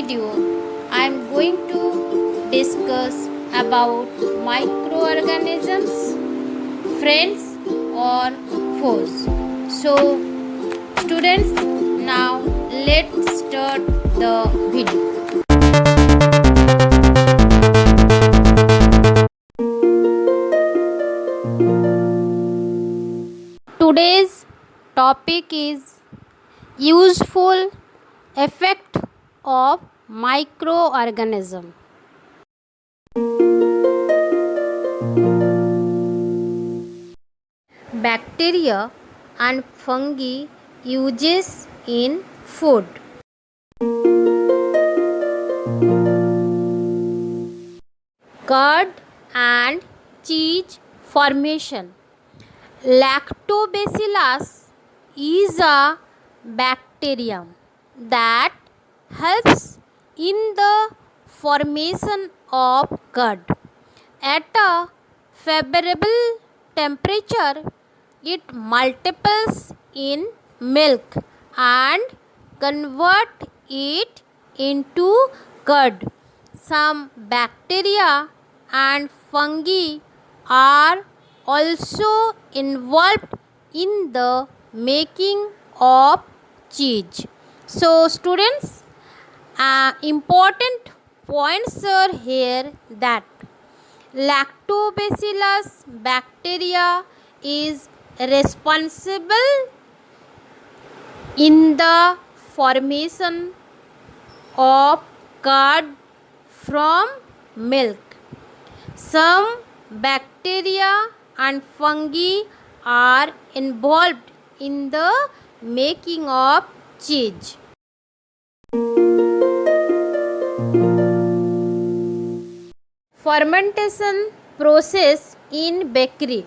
video, I am going to discuss about microorganisms, friends or foes. So, students, now let's start the video. Today's topic is useful effect of microorganism. Bacteria and fungi uses in food. Curd and cheese formation. Lactobacillus is a bacterium that helps in the formation of curd. At a favorable temperature, it multiples in milk and convert it into curd. Some bacteria and fungi are also involved in the making of cheese. So students, important points are here that Lactobacillus bacteria is responsible in the formation of curd from milk. Some bacteria and fungi are involved in the making of cheese. Fermentation process in bakery.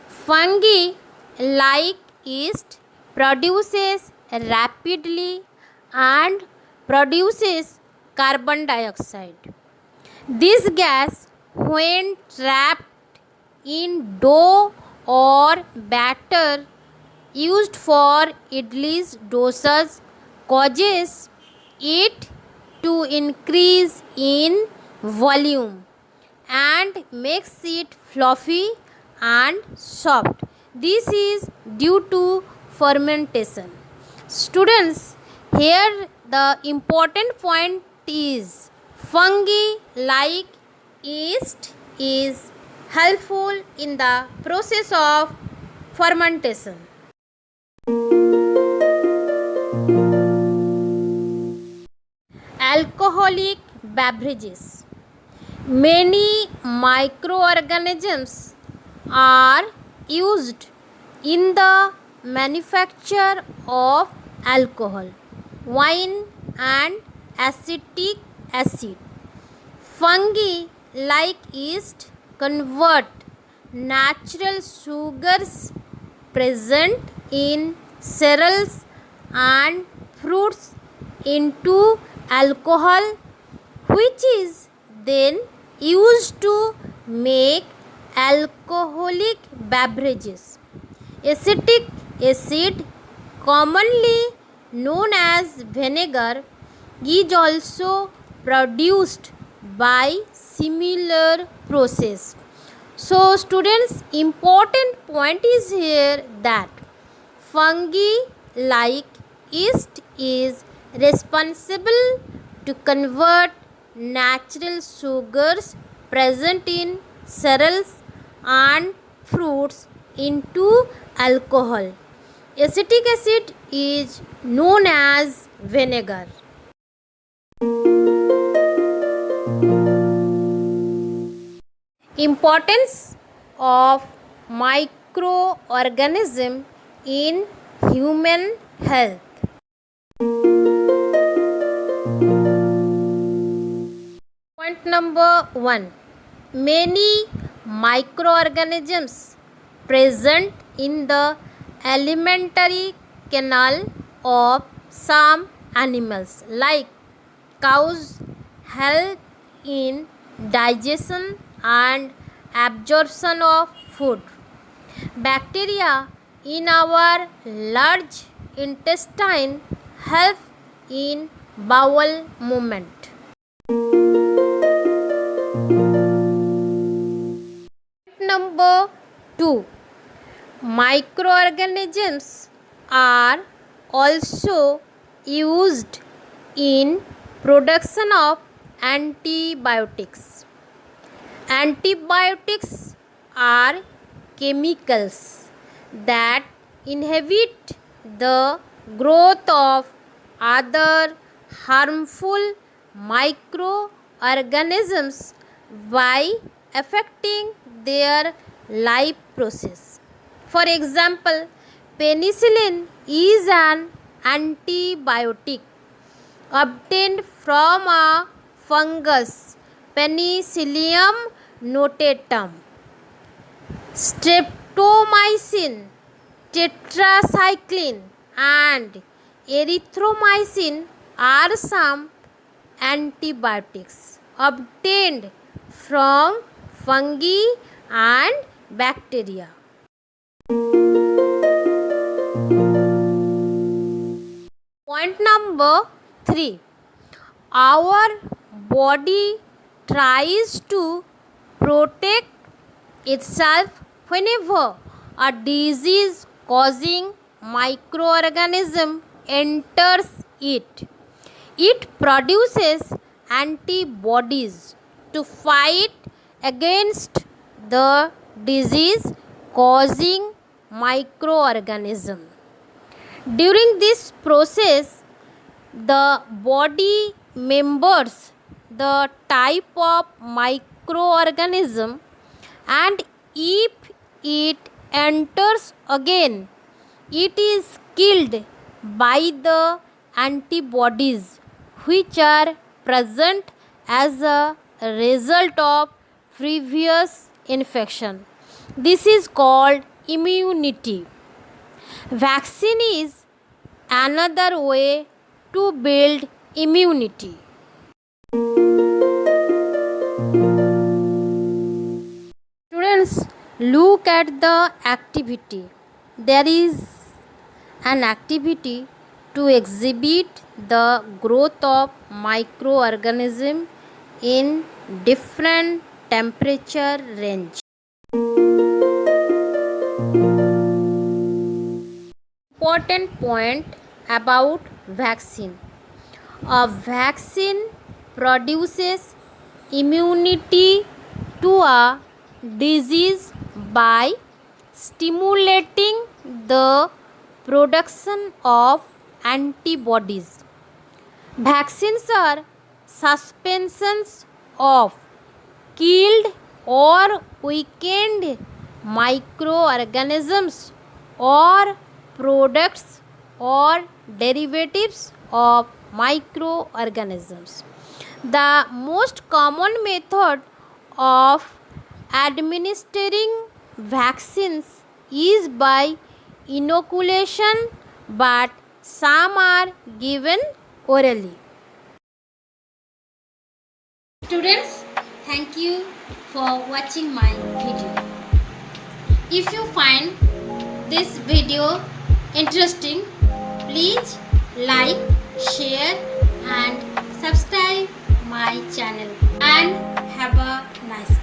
Fungi like yeast produces rapidly and produces carbon dioxide. This gas, when trapped in dough or batter used for idlis dosas, causes it to increase in volume and makes it fluffy and soft. This is due to fermentation. Students, here the important point is fungi like yeast is helpful in the process of fermentation. Alcoholic beverages. Many microorganisms are used in the manufacture of alcohol, wine and acetic acid. Fungi like yeast convert natural sugars present in cereals and fruits into alcohol, which is then used to make alcoholic beverages. Acetic acid, commonly known as vinegar, is also produced by similar process. So students, important point is here that fungi like yeast is responsible to convert natural sugars present in cereals and fruits into alcohol. Acetic acid is known as vinegar. Importance of microorganism in human health. Point number 1. Many microorganisms present in the alimentary canal of some animals like cows help in digestion and absorption of food. Bacteria in our large intestine help in bowel movement. Number 2. Microorganisms are also used in production of antibiotics. Antibiotics are chemicals that inhibit the growth of other harmful microorganisms by affecting their life process. For example, penicillin is an antibiotic obtained from a fungus, Penicillium notatum. Streptomycin, tetracycline, and erythromycin are some antibiotics obtained from fungi and bacteria. Point number 3. Our body tries to protect itself whenever a disease causing microorganism enters it. It produces antibodies to fight against the disease causing microorganism. During this process, the body remembers the type of microorganism, and if it enters again, it is killed by the antibodies which are present as a result of previous infection. This is called immunity. Vaccine is another way to build immunity. Students, look at the activity. There is an activity to exhibit the growth of microorganism in different temperature range. Important point about vaccine. A vaccine produces immunity to a disease by stimulating the production of antibodies. Vaccines are suspensions of killed or weakened microorganisms or products or derivatives of microorganisms. The most common method of administering vaccines is by inoculation, but some are given orally. Students, thank you for watching my video. If you find this video interesting, please like, share and subscribe my channel, and have a nice day.